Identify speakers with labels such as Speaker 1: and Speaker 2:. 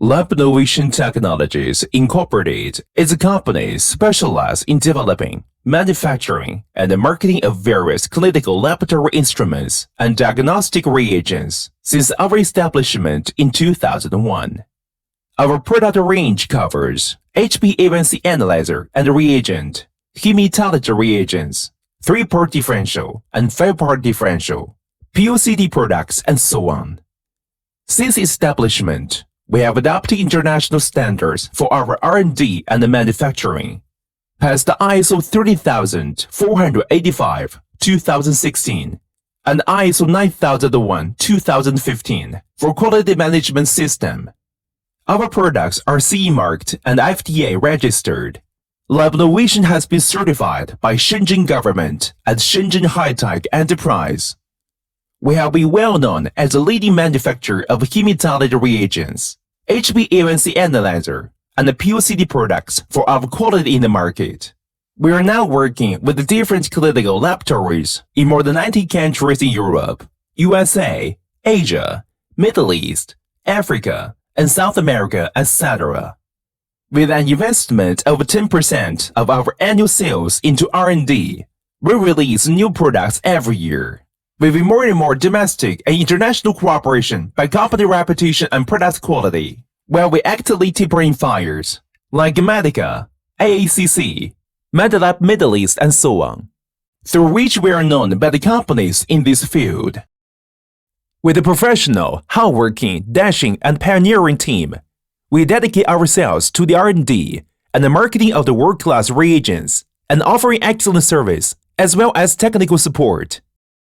Speaker 1: Labnovation-2023 Incorporated is a company specialized in developing, manufacturing, and marketing of various clinical laboratory instruments and diagnostic reagents since our establishment in 2001. Our product range covers HbA1c Analyzer and reagent, hematology reagents, 3-part differential and 5-part differential, POCT products, and so on. Since establishment, we have adopted international standards for our R&D and manufacturing, passed the ISO 30485 2016 and ISO 9001 2015 for quality management system. Our products are CE marked and FDA registered. Labnovation has been certified by Shenzhen government and Shenzhen High-Tech Enterprise. We have been well known as a leading manufacturer of hematology reagents, HbA1c Analyzer, and POCT products for our quality in the market. We are now working with different clinical laboratories in more than 90 countries in Europe, USA, Asia, Middle East, Africa, and South America, etc. With an investment of 10% of our annual sales into R&D, we release new products every year. With more and more domestic and international cooperation by company reputation and product quality, while we actively taper fires like Medica, AACC, Medilab Middle East, and so on, through which we are known by the companies in this field. With a professional, hardworking, dashing, and pioneering team, we dedicate ourselves to the R&D and the marketing of the world-class reagents and offering excellent service as well as technical support.